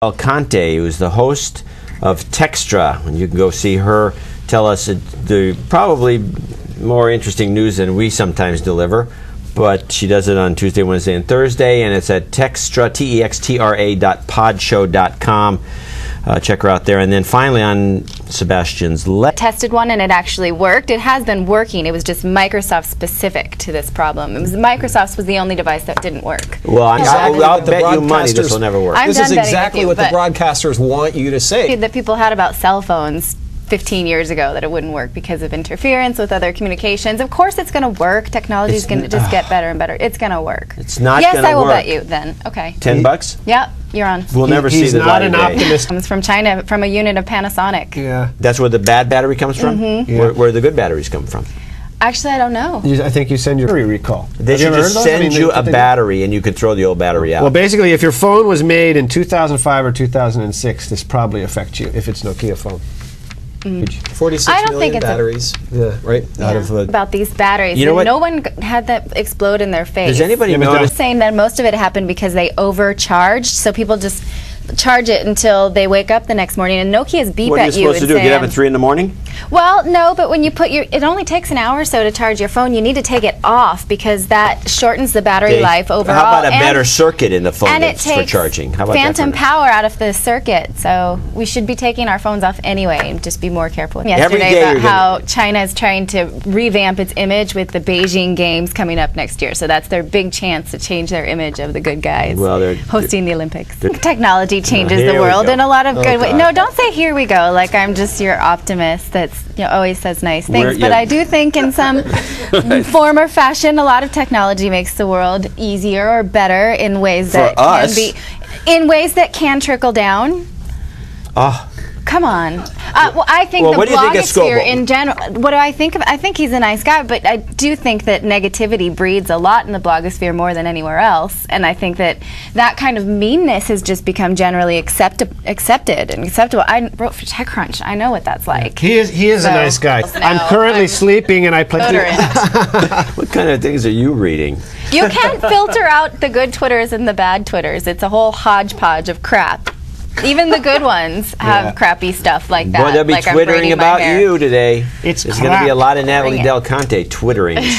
Del Conte, who's the host of Textra. And you can go see her tell us the probably more interesting news than we sometimes deliver. But she does it on Tuesday, Wednesday, and Thursday, and it's at Textra, textra.podshow.com. Check her out there. And then finally on Sebastian's tested one and it actually worked. It has been working. It was just Microsoft specific to this problem. It was Microsoft's was the only device that didn't work. Well, I'll bet you money this will never work. I'm this done is exactly you, what the broadcasters want you to say. That people had about cell phones 15 years ago, that it wouldn't work because of interference with other communications. Of course it's going to work. Technology is going to just get better and better. It's going to work. It's not going to work. Yes, I will bet you then. Okay. $10? Yep, you're on. We'll never see the light of day. He's not an optimist. Comes from China, from a unit of Panasonic. Yeah. That's where the bad battery comes from? Mm-hmm. Yeah. Where the good batteries come from? Actually, I don't know. I think you send your battery recall. They should just send you a battery and you could throw the old battery out. Well, basically, if your phone was made in 2005 or 2006, this probably affects you if it's Nokia phone. 46 million batteries, right? Yeah. Out of about these batteries, you know what? No one had that explode in their face. Does anybody know? I'm saying that most of it happened because they overcharged, so people just charge it until they wake up the next morning, and Nokia's beep What are you at you supposed to do? Get up at 3 in the morning? Well, no, but when you put it only takes an hour or so to charge your phone. You need to take it off because that shortens the battery life overall. How about a better circuit in the phone and it for takes charging? How about phantom power out of the circuit, so we should be taking our phones off anyway and just be more careful. Yesterday about how China is trying to revamp its image with the Beijing Games coming up next year, so that's their big chance to change their image of the good guys hosting the Olympics. Technology changes the world in a lot of good ways. No, don't say here we go like I'm just your optimist that's always says nice things, but I do think in some form or fashion a lot of technology makes the world easier or better in ways that can trickle down. Come on. Well, I think the blogosphere in general, what do I think of? I think he's a nice guy, but I do think that negativity breeds a lot in the blogosphere more than anywhere else, and I think that that kind of meanness has just become generally accepted and acceptable. I wrote for TechCrunch. I know what that's like. He is a nice guy. I'm currently sleeping and I play. What kind of things are you reading? You can't filter out the good Twitters and the bad Twitters. It's a whole hodgepodge of crap. Even the good ones have crappy stuff like that. Boy, they'll be twittering about you today. There's going to be a lot of Natali Del Conte twitterings.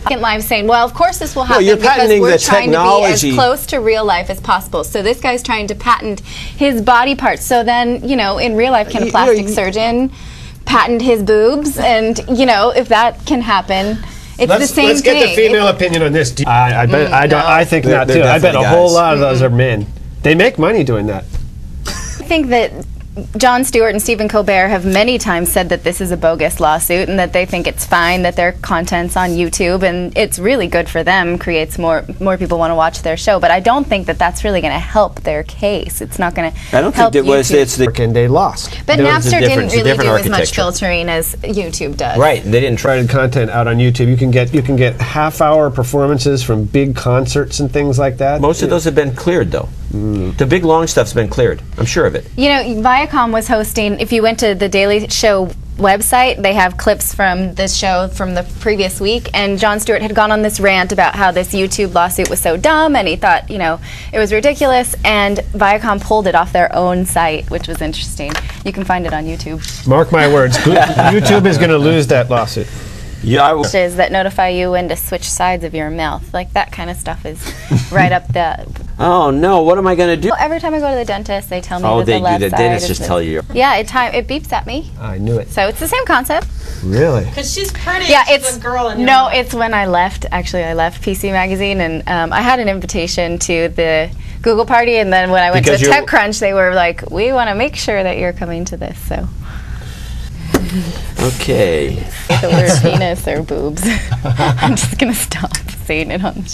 Live saying, well, of course this will happen because we're trying to be as close to real life as possible. So this guy's trying to patent his body parts. So then, in real life, can a plastic surgeon patent his boobs? And, if that can happen, it's the same thing. Let's get the female opinion on this. I think not too. I bet a whole lot of those are men. They make money doing that. I think that Jon Stewart and Stephen Colbert have many times said that this is a bogus lawsuit and that they think it's fine that their content's on YouTube and it's really good for them, creates more people want to watch their show. But I don't think that that's really going to help their case. It's not going to help I don't think it's the and they lost. But Napster didn't really do as much filtering as YouTube does. Right, they didn't try content out on YouTube. You can get half-hour performances from big concerts and things like that. Most of those have been cleared though. The big long stuff's been cleared. I'm sure of it. Viacom was hosting, if you went to the Daily Show website, they have clips from this show from the previous week, and Jon Stewart had gone on this rant about how this YouTube lawsuit was so dumb and he thought, it was ridiculous, and Viacom pulled it off their own site, which was interesting. You can find it on YouTube. Mark my words, YouTube is going to lose that lawsuit. Yeah, that notify you when to switch sides of your mouth. Like that kind of stuff is right up the... Oh no, what am I going to do? Well, every time I go to the dentist, they tell me that the left side dentist just tell you. Yeah, it beeps at me. I knew it. So it's the same concept. Really? Because she's pretty. Yeah, she's a girl in your No, it's when I left. Actually, I left PC Magazine, and I had an invitation to the Google party, and then when I went to TechCrunch, they were like, "We want to make sure that you're coming to this." So. Okay. The word penis or boobs. I'm just gonna stop saying it on the show.